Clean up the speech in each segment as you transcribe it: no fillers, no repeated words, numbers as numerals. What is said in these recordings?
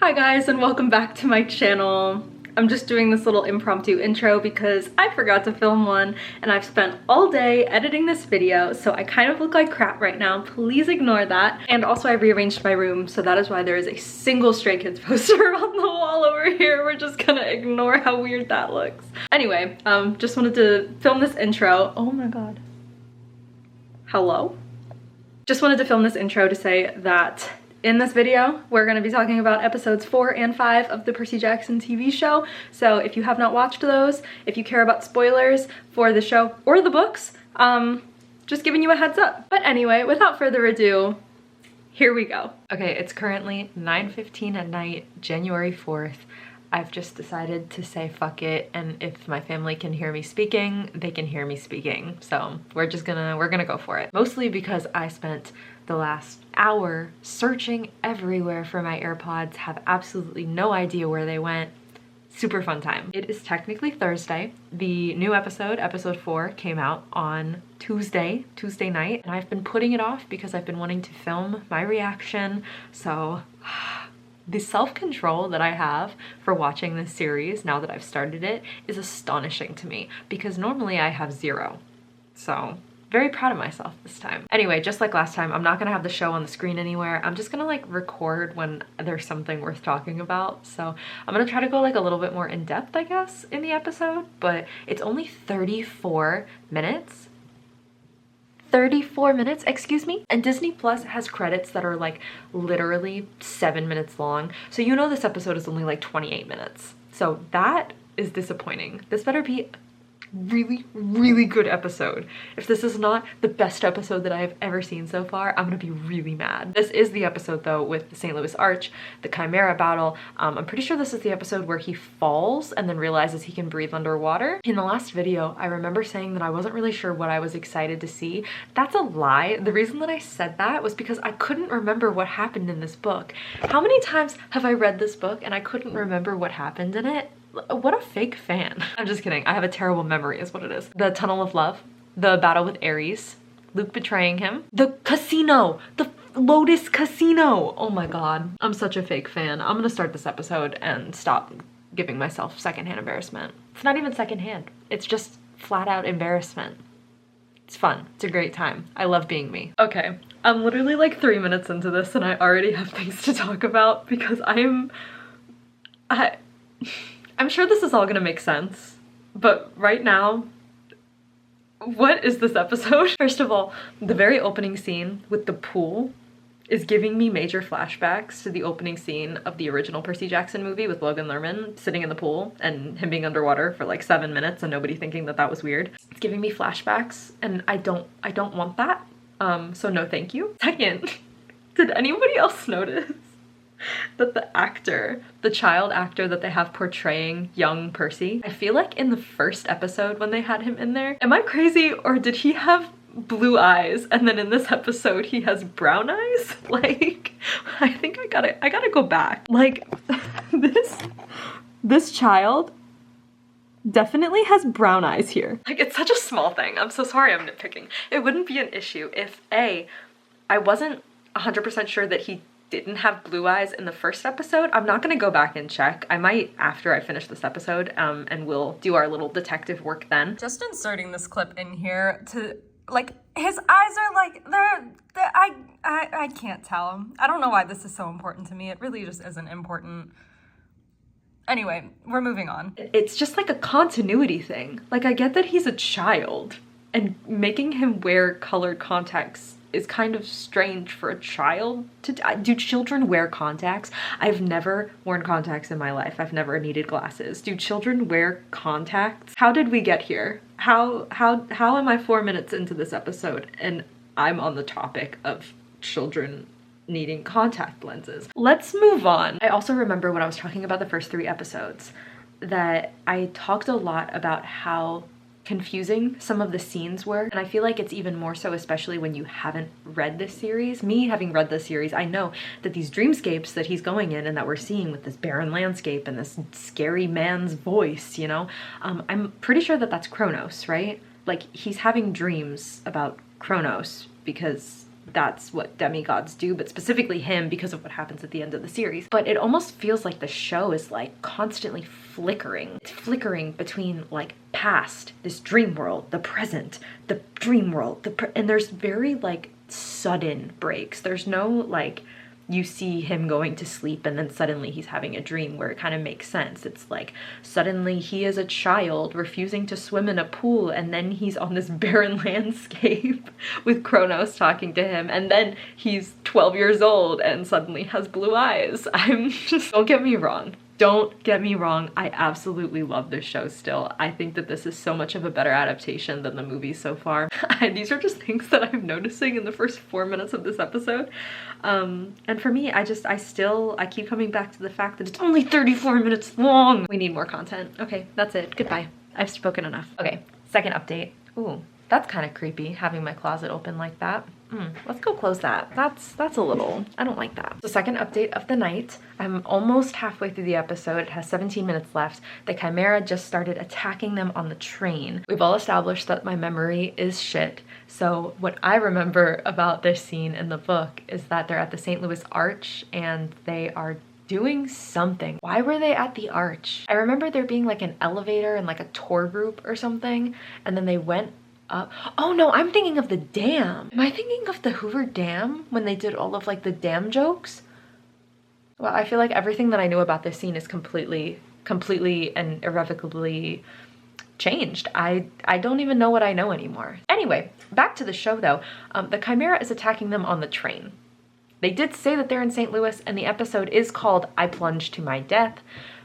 Hi guys, and welcome back to my channel. I'm just doing this little impromptu intro because I forgot to film one and I've spent all day editing this video, so I kind of look like crap right now. Please ignore that. And also I rearranged my room, so that is why there is a single Stray Kids poster on the wall over here. We're just gonna ignore how weird that looks. Anyway, just wanted to film this intro. Oh my god. Hello? Just wanted to film this intro to say that in this video, we're going to be talking about episodes 4 and 5 of the Percy Jackson TV show. So if you have not watched those, if you care about spoilers for the show or the books, just giving you a heads up. But anyway, without further ado, here we go. Okay, it's currently 9:15 at night, January 4th. I've just decided to say fuck it, and if my family can hear me speaking, they can hear me speaking. So we're gonna go for it. Mostly because I spent the last hour searching everywhere for my AirPods, have absolutely no idea where they went. Super fun time. It is technically Thursday. The new episode, episode 4, came out on Tuesday night, and I've been putting it off because I've been wanting to film my reaction. So the self-control that I have for watching this series now that I've started it is astonishing to me, because normally I have zero. So very proud of myself this time. Anyway, just like last time, I'm not gonna have the show on the screen anywhere. I'm just gonna like record when there's something worth talking about. So I'm gonna try to go like a little bit more in depth, I guess, in the episode, but it's only 34 minutes. 34 minutes, excuse me. And Disney Plus has credits that are like literally 7 minutes long. So you know this episode is only like 28 minutes. So that is disappointing. This better be really good episode. If this is not the best episode that I have ever seen so far, I'm gonna be really mad. This is the episode though with the St. Louis Arch, the Chimera battle. I'm pretty sure this is the episode where he falls and then realizes he can breathe underwater. In the last video, I remember saying that I wasn't really sure what I was excited to see. That's a lie. The reason that I said that was because I couldn't remember what happened in this book. How many times have I read this book and I couldn't remember what happened in it? What a fake fan. I'm just kidding. I have a terrible memory is what it is. The Tunnel of Love, the battle with Ares, Luke betraying him, the casino, the Lotus Casino. Oh my god. I'm such a fake fan. I'm gonna start this episode and stop giving myself secondhand embarrassment. It's not even secondhand. It's just flat out embarrassment. It's fun. It's a great time. I love being me. Okay, I'm literally like 3 minutes into this and I already have things to talk about because I'm sure this is all gonna make sense, but right now, what is this episode? First of all, the very opening scene with the pool is giving me major flashbacks to the opening scene of the original Percy Jackson movie with Logan Lerman sitting in the pool and him being underwater for like 7 minutes and nobody thinking that that was weird. It's giving me flashbacks and I don't want that. So no thank you. Second, did anybody else notice that the child actor that they have portraying young Percy, I feel like in the first episode when they had him in there, am I crazy or did he have blue eyes and then in this episode he has brown eyes? Like, I think I gotta go back. Like, this child definitely has brown eyes here. Like, it's such a small thing. I'm so sorry I'm nitpicking. It wouldn't be an issue if I wasn't 100% sure that he didn't have blue eyes in the first episode. I'm not gonna go back and check. I might after I finish this episode, and we'll do our little detective work then. Just inserting this clip in here to, like, his eyes are like, I can't tell. I don't know why this is so important to me. It really just isn't important. Anyway, we're moving on. It's just like a continuity thing. Like, I get that he's a child, and making him wear colored contacts is kind of strange for a child to do. Children wear contacts? I've never worn contacts in my life. I've never needed glasses. Do children wear contacts? How did we get here? How am I 4 minutes into this episode and I'm on the topic of children needing contact lenses? Let's move on. I also remember when I was talking about the first 3 episodes that I talked a lot about how confusing some of the scenes were, and I feel like it's even more so especially when you haven't read this series. Me having read this series, I know that these dreamscapes that he's going in and that we're seeing with this barren landscape and this scary man's voice, you know, I'm pretty sure that that's Kronos, right? Like, he's having dreams about Kronos because that's what demigods do, but specifically him because of what happens at the end of the series. But it almost feels like the show is like constantly flickering. It's flickering between like past, this dream world, the present, the dream world, and there's very like sudden breaks. There's no like you see him going to sleep and then suddenly he's having a dream where it kind of makes sense. It's like suddenly he is a child refusing to swim in a pool, and then he's on this barren landscape with Kronos talking to him, and then he's 12 years old and suddenly has blue eyes. I'm just, don't get me wrong. Don't get me wrong, I absolutely love this show still. I think that this is so much of a better adaptation than the movie so far. These are just things that I'm noticing in the first 4 minutes of this episode. And for me, I keep coming back to the fact that it's only 34 minutes long. We need more content. Okay, that's it. Goodbye. I've spoken enough. Okay, second update. Ooh, that's kind of creepy, having my closet open like that. Let's go close that. That's a little, I don't like that. The second update of the night. I'm almost halfway through the episode. It has 17 minutes left. The Chimera just started attacking them on the train. We've all established that my memory is shit. So what I remember about this scene in the book is that they're at the St. Louis Arch and they are doing something. Why were they at the Arch? I remember there being like an elevator and like a tour group or something, and then they went up. Oh no, I'm thinking of the dam. Am I thinking of the Hoover Dam when they did all of like the dam jokes? Well, I feel like everything that I knew about this scene is completely and irrevocably changed. I don't even know what I know anymore. Anyway, back to the show though. The Chimera is attacking them on the train. They did say that they're in St. Louis, and the episode is called I Plunged to My Death.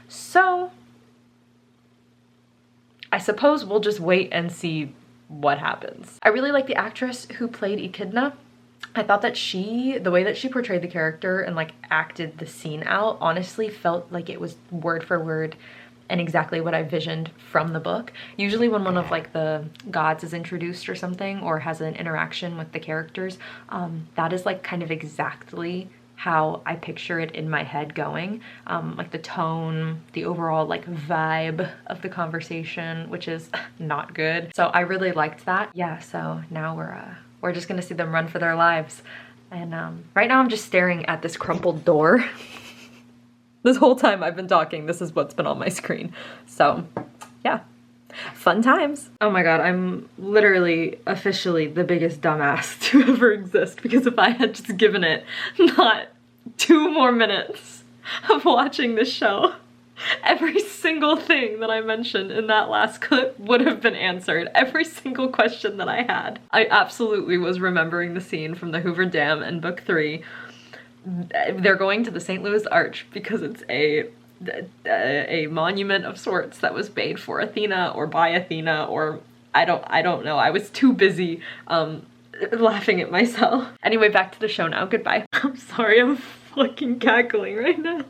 So I suppose we'll just wait and see what happens. I really like the actress who played Echidna. I thought that the way that she portrayed the character and like acted the scene out, honestly felt like it was word for word and exactly what I visioned from the book. Usually when one of like the gods is introduced or something, or has an interaction with the characters, that is like kind of exactly how I picture it in my head going. Like the tone, the overall like vibe of the conversation, which is not good. So I really liked that. Yeah, so now we're just gonna see them run for their lives. And right now I'm just staring at this crumpled door. This whole time I've been talking, this is what's been on my screen. So yeah, fun times. Oh my god, I'm literally officially the biggest dumbass to ever exist, because if I had just given it not 2 more minutes of watching this show, every single thing that I mentioned in that last clip would have been answered. Every single question that I had. I absolutely was remembering the scene from the Hoover Dam in book 3. They're going to the St. Louis Arch because it's a monument of sorts that was made for Athena or by Athena, or I don't know. I was too busy laughing at myself. Anyway, back to the show now. Goodbye. I'm sorry, I'm fucking cackling right now.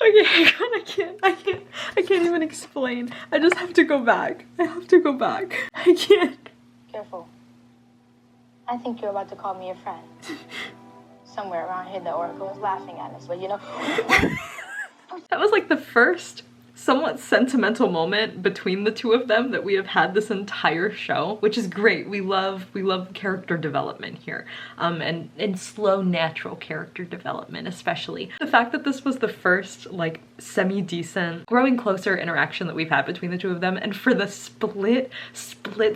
Okay, I can't even explain. I just have to go back. I have to go back. I can't. Careful. I think you're about to call me a friend. Somewhere around here, the Oracle is laughing at us, but you know. That was like the first somewhat sentimental moment between the two of them that we have had this entire show, which is great. We love character development here, and slow, natural character development, especially. The fact that this was the first like semi-decent, growing closer interaction that we've had between the two of them, and for the split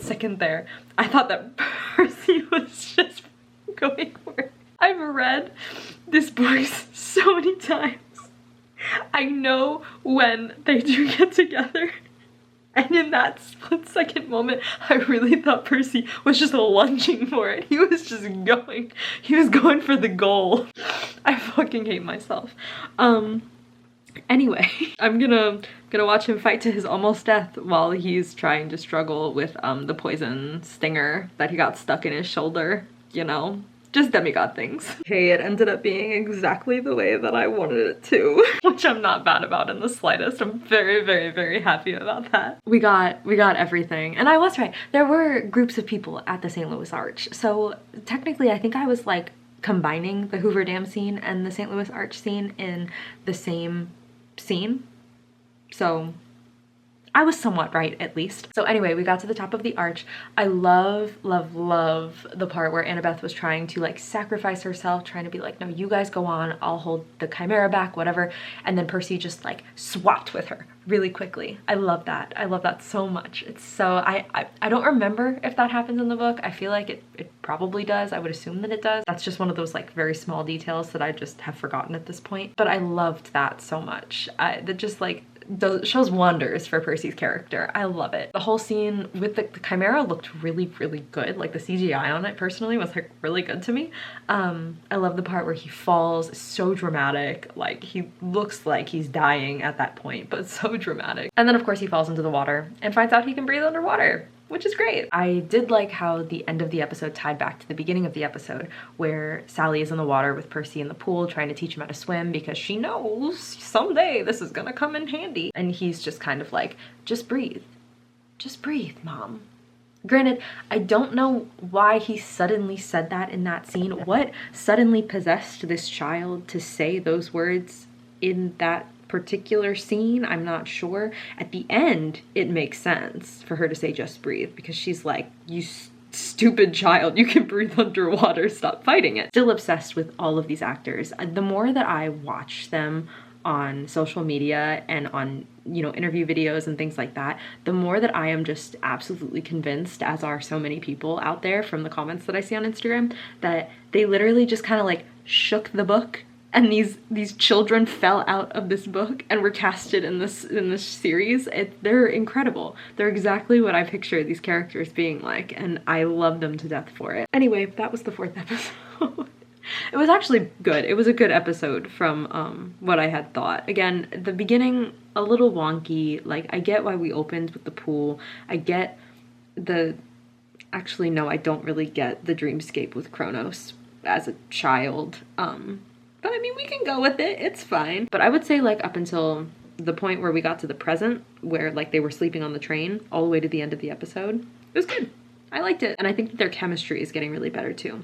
second there, I thought that Percy was just going for it. I've read this book so many times. I know when they do get together. And in that split second moment, I really thought Percy was just lunging for it. He was just going. He was going for the goal. I fucking hate myself. Anyway, I'm gonna watch him fight to his almost death while he's trying to struggle with the poison stinger that he got stuck in his shoulder, you know? Just demigod things. Okay, it ended up being exactly the way that I wanted it to, which I'm not bad about in the slightest. I'm very, very, very happy about that. We got everything. And I was right. There were groups of people at the St. Louis Arch. So technically, I think I was like combining the Hoover Dam scene and the St. Louis Arch scene in the same scene. So I was somewhat right, at least. So anyway, we got to the top of the arch. I love, love, love the part where Annabeth was trying to like sacrifice herself, trying to be like, no, you guys go on, I'll hold the Chimera back, whatever. And then Percy just like swapped with her really quickly. I love that. I love that so much. It's so, I don't remember if that happens in the book. I feel like it probably does. I would assume that it does. That's just one of those like very small details that I just have forgotten at this point. But I loved that so much. That just like shows wonders for Percy's character. I love it. The whole scene with the Chimera looked really, really good. Like the CGI on it personally was like really good to me. I love the part where he falls. It's so dramatic. Like he looks like he's dying at that point, but it's so dramatic. And then of course he falls into the water and finds out he can breathe underwater, which is great. I did like how the end of the episode tied back to the beginning of the episode where Sally is in the water with Percy in the pool trying to teach him how to swim because she knows someday this is gonna come in handy. And he's just kind of like, just breathe, Mom. Granted, I don't know why he suddenly said that in that scene. What suddenly possessed this child to say those words in that particular scene? I'm not sure. At the end, it makes sense for her to say just breathe because she's like, you stupid child, you can breathe underwater, stop fighting it. Still obsessed with all of these actors. The more that I watch them on social media and on, you know, interview videos and things like that, the more that I am just absolutely convinced, as are so many people out there from the comments that I see on Instagram, that they literally just kind of like shook the book and these children fell out of this book and were casted in this series. They're incredible. They're exactly what I picture these characters being like, and I love them to death for it. Anyway, that was the 4th episode. It was actually good. It was a good episode from what I had thought. Again, the beginning, a little wonky. Like, I get why we opened with the pool. I get actually, no, I don't really get the dreamscape with Kronos as a child. But I mean, we can go with it. It's fine. But I would say like up until the point where we got to the present, where like they were sleeping on the train all the way to the end of the episode, it was good. I liked it. And I think that their chemistry is getting really better too.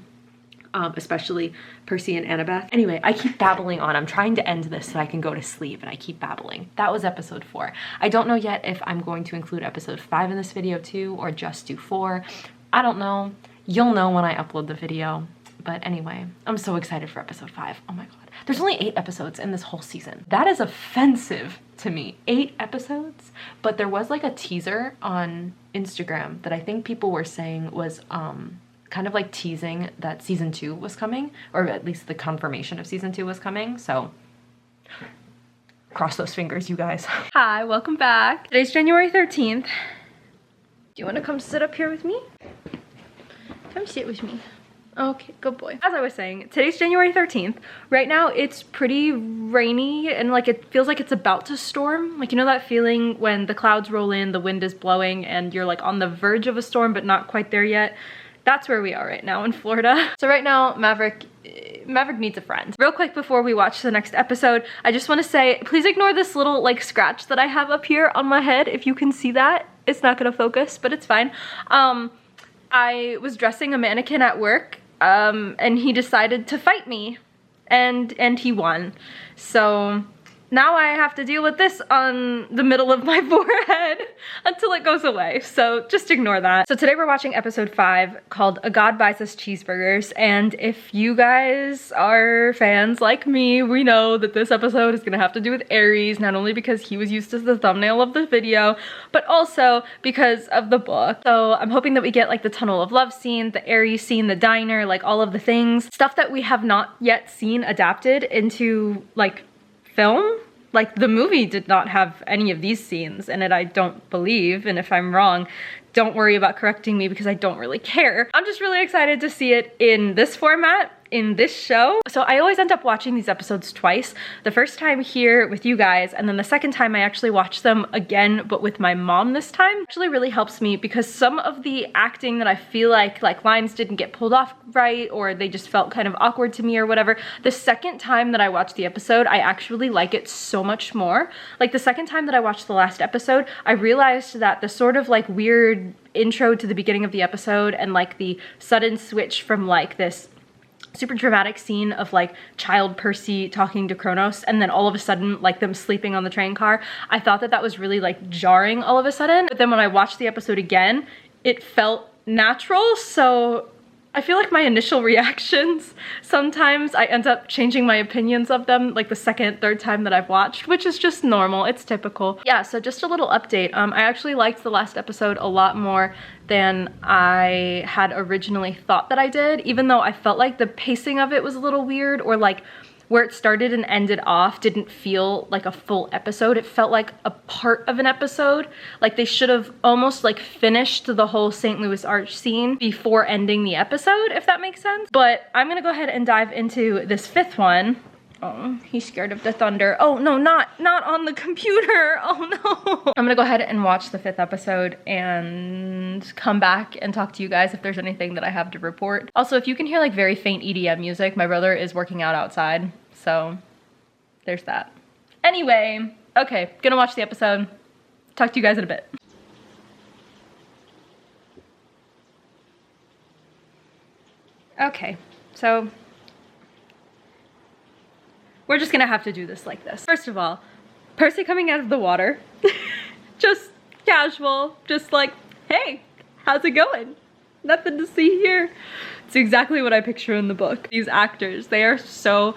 Especially Percy and Annabeth. Anyway, I keep babbling on. I'm trying to end this so I can go to sleep, and I keep babbling. That was episode 4. I don't know yet if I'm going to include episode 5 in this video too, or just do 4. I don't know. You'll know when I upload the video. But anyway, I'm so excited for episode 5. Oh my god. There's only 8 episodes in this whole season. That is offensive to me. 8 episodes? But there was like a teaser on Instagram that I think people were saying was kind of like teasing that season 2 was coming, or at least the confirmation of season 2 was coming. So cross those fingers, you guys. Hi, welcome back. Today's January 13th. Do you want to come sit up here with me? Come sit with me. Okay, good boy. As I was saying, today's January 13th. Right now it's pretty rainy and like it feels like it's about to storm. Like, you know that feeling when the clouds roll in, the wind is blowing, and you're like on the verge of a storm but not quite there yet? That's where we are right now in Florida. So right now, Maverick needs a friend. Real quick before we watch the next episode, I just want to say, please ignore this little like scratch that I have up here on my head. If you can see that, it's not gonna focus, but it's fine. I was dressing a mannequin at work, and he decided to fight me, and he won. So now I have to deal with this on the middle of my forehead until it goes away. So just ignore that. So today we're watching episode 5 called A God Buys Us Cheeseburgers. And if you guys are fans like me, we know that this episode is gonna have to do with Aries, not only because he was used as the thumbnail of the video, but also because of the book. So I'm hoping that we get like the Tunnel of Love scene, the Aries scene, the diner, like all of the things. Stuff that we have not yet seen adapted into like film. Like, the movie did not have any of these scenes in it, I don't believe, and if I'm wrong, don't worry about correcting me because I don't really care. I'm just really excited to see it in this format, in this show. So I always end up watching these episodes twice. The first time here with you guys, and then the second time I actually watch them again, but with my mom this time. Actually really helps me because some of the acting that I feel like lines didn't get pulled off right, or they just felt kind of awkward to me or whatever. The second time that I watched the episode, I actually like it so much more. Like the second time that I watched the last episode, I realized that the sort of like weird intro to the beginning of the episode and like the sudden switch from like this super dramatic scene of like child Percy talking to Kronos and then all of a sudden like them sleeping on the train car. I thought that that was really like jarring all of a sudden, but then when I watched the episode again, it felt natural. So I feel like my initial reactions, sometimes I end up changing my opinions of them like the second, third time that I've watched, which is just normal, it's typical. Yeah, so just a little update. I actually liked the last episode a lot more than I had originally thought that I did, even though I felt like the pacing of it was a little weird, or like where it started and ended off didn't feel like a full episode. It felt like a part of an episode. Like they should have almost like finished the whole St. Louis Arch scene before ending the episode, if that makes sense. But I'm gonna go ahead and dive into this fifth one. Oh, he's scared of the thunder. Oh no, not on the computer. Oh no. I'm gonna go ahead and watch the fifth episode and come back and talk to you guys if there's anything that I have to report. Also, if you can hear like very faint EDM music, my brother is working out outside, so there's that. Anyway, okay, gonna watch the episode. Talk to you guys in a bit. Okay, so we're just gonna have to do this like this. First of all, Percy coming out of the water, just casual, just like, hey, how's it going? Nothing to see here. It's exactly what I picture in the book. These actors, they are so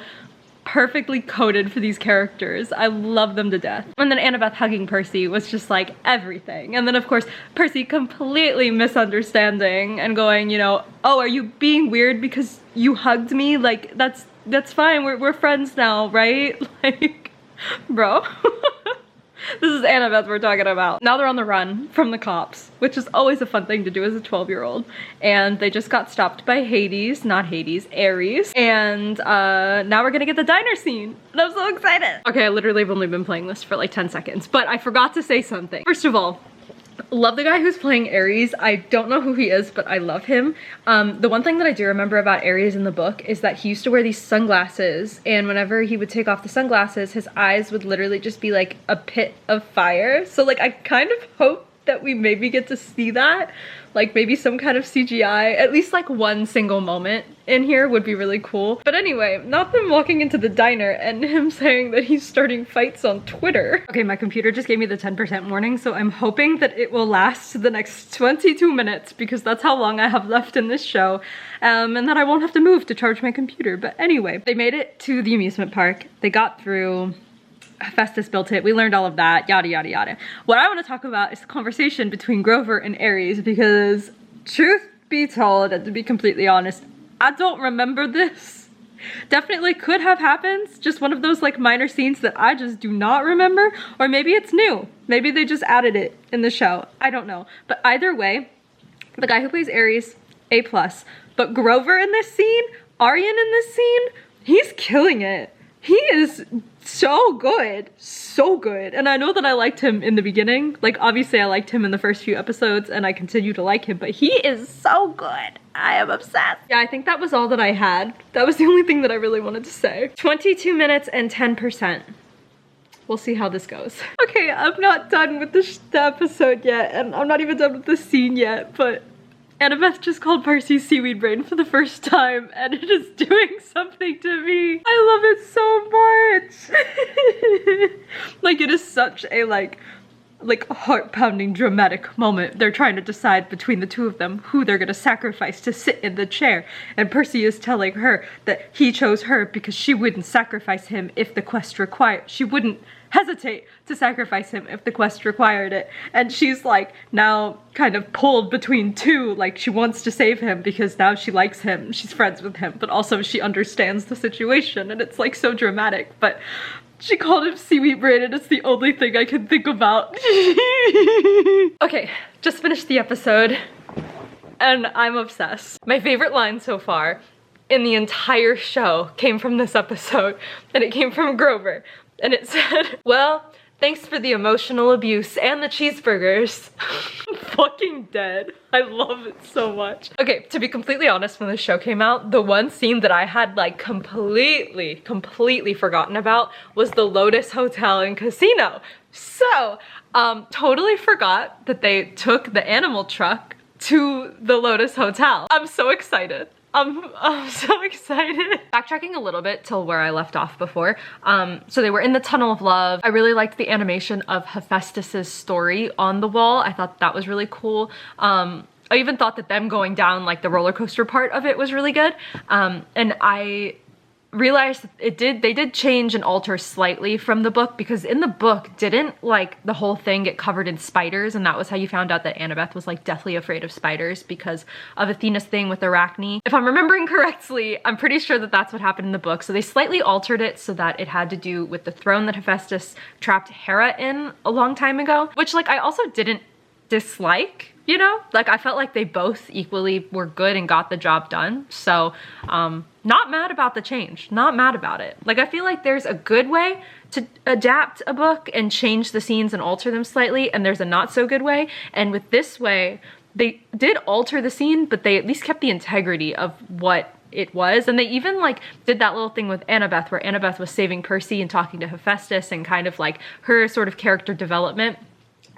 perfectly coded for these characters. I love them to death. And then Annabeth hugging Percy was just like everything. And then of course, Percy completely misunderstanding and going, you know, oh, are you being weird because you hugged me? Like, that's fine, we're friends now, right? Like, bro. This is Annabeth we're talking about. Now they're on the run from the cops, which is always a fun thing to do as a 12-year-old. And they just got stopped by Hades, not Hades, Ares. And now we're gonna get the diner scene. And I'm so excited. Okay, I literally have only been playing this for like 10 seconds, but I forgot to say something. First of all, love the guy who's playing Ares. I don't know who he is, but I love him. The one thing that I do remember about Ares in the book is that he used to wear these sunglasses, and whenever he would take off the sunglasses, his eyes would literally just be like a pit of fire. So like I kind of hope that we maybe get to see that, like maybe some kind of CGI, at least like one single moment in here would be really cool. But anyway, not them walking into the diner and him saying that he's starting fights on Twitter. Okay, my computer just gave me the 10% warning, so I'm hoping that it will last the next 22 minutes because that's how long I have left in this show, and that I won't have to move to charge my computer. But anyway, they made it to the amusement park. They got through. Festus built it, we learned all of that, yada yada yada. What I want to talk about is the conversation between Grover and Ares, because truth be told, and to be completely honest, I don't remember this. Definitely could have happened, just one of those like minor scenes that I just do not remember, or maybe it's new. Maybe they just added it in the show, I don't know. But either way, the guy who plays Ares, A+. But Grover in this scene, Aryan in this scene, he's killing it. He is so good, so good. And I know that I liked him in the beginning. Like, obviously I liked him in the first few episodes and I continue to like him, but he is so good. I am obsessed. Yeah, I think that was all that I had. That was the only thing that I really wanted to say. 22 minutes and 10%. We'll see how this goes. Okay, I'm not done with the episode yet, and I'm not even done with the scene yet, but Annabeth just called Percy seaweed brain for the first time, and it is doing something to me. I love it so much. Like, it is such a like heart-pounding dramatic moment. They're trying to decide between the two of them who they're gonna sacrifice to sit in the chair, and Percy is telling her that he chose her because she wouldn't sacrifice him if the quest required. She wouldn't hesitate to sacrifice him if the quest required it. And she's like now kind of pulled between two, like she wants to save him because now she likes him, she's friends with him, but also she understands the situation, and it's like so dramatic. But she called him seaweed brain and it's the only thing I can think about. Okay, just finished the episode and I'm obsessed. My favorite line so far in the entire show came from this episode, and it came from Grover. And it said, well, thanks for the emotional abuse and the cheeseburgers. I'm fucking dead. I love it so much. Okay, to be completely honest, when the show came out, the one scene that I had like completely forgotten about was the Lotus Hotel and Casino. So, totally forgot that they took the animal truck to the Lotus Hotel. I'm so excited. I'm so excited. Backtracking a little bit till where I left off before. So they were in the Tunnel of Love. I really liked the animation of Hephaestus's story on the wall. I thought that was really cool. I even thought that them going down like the roller coaster part of it was really good. And I realized they did change and alter slightly from the book, because in the book didn't like the whole thing get covered in spiders, and that was how you found out that Annabeth was like deathly afraid of spiders because of Athena's thing with Arachne. If I'm remembering correctly, I'm pretty sure that that's what happened in the book. So they slightly altered it so that it had to do with the throne that Hephaestus trapped Hera in a long time ago, which like I also didn't dislike. You know, like I felt like they both equally were good and got the job done. So, not mad about the change, not mad about it. Like I feel like there's a good way to adapt a book and change the scenes and alter them slightly, and there's a not so good way. And with this way, they did alter the scene, but they at least kept the integrity of what it was. And they even like did that little thing with Annabeth where Annabeth was saving Percy and talking to Hephaestus, and kind of like her sort of character development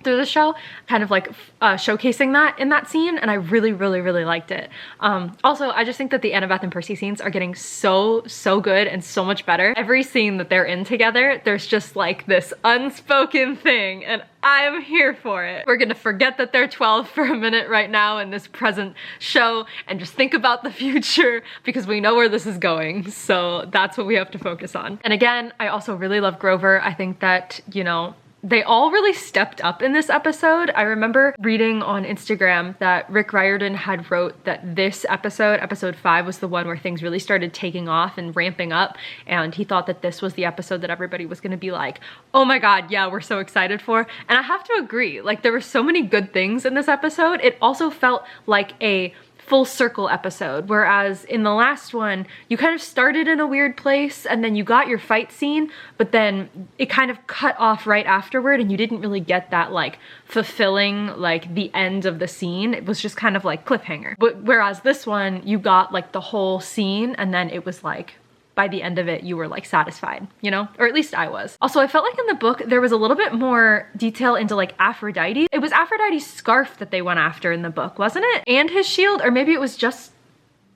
through the show, kind of like showcasing that in that scene, and I really liked it. Also, I just think that the Annabeth and Percy scenes are getting so good and so much better. Every scene that they're in together, there's just like this unspoken thing, and I'm here for it. We're gonna forget that they're 12 for a minute right now in this present show and just think about the future, because we know where this is going. So that's what we have to focus on. And again, I also really love Grover. I think that, you know, they all really stepped up in this episode. I remember reading on Instagram that Rick Riordan had wrote that this episode, episode 5, was the one where things really started taking off and ramping up, and he thought that this was the episode that everybody was gonna be like, oh my god, yeah, we're so excited for. And I have to agree, like there were so many good things in this episode. It also felt like a full circle episode, whereas in the last one you kind of started in a weird place and then you got your fight scene, but then it kind of cut off right afterward and you didn't really get that like fulfilling like the end of the scene. It was just kind of like cliffhanger. But whereas this one you got like the whole scene, and then it was like by the end of it you were like satisfied, you know? Or at least I was. Also, I felt like in the book there was a little bit more detail into like Aphrodite. It was Aphrodite's scarf that they went after in the book, wasn't it? And his shield, or maybe it was just,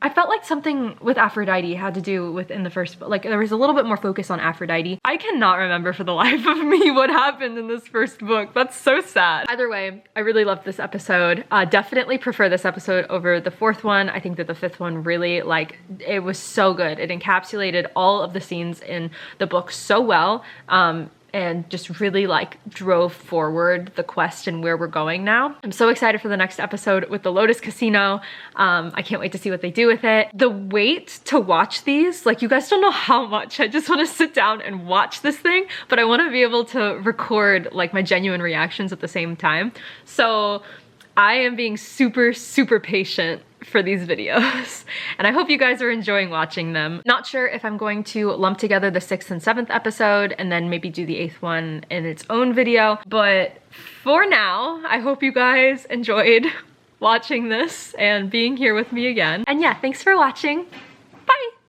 I felt like something with Aphrodite had to do with in the first book. Like there was a little bit more focus on Aphrodite. I cannot remember for the life of me what happened in this first book. That's so sad. Either way, I really loved this episode. Definitely prefer this episode over the 4th one. I think that the 5th one really, like, it was so good. It encapsulated all of the scenes in the book so well. And just really like drove forward the quest and where we're going now. I'm so excited for the next episode with the Lotus Casino. I can't wait to see what they do with it. The wait to watch these, like you guys don't know how much I just want to sit down and watch this thing, but I want to be able to record like my genuine reactions at the same time. So I am being super patient for these videos, and I hope you guys are enjoying watching them. Not sure if I'm going to lump together the 6th and 7th episode and then maybe do the 8th one in its own video, but for now, I hope you guys enjoyed watching this and being here with me again. And yeah, thanks for watching.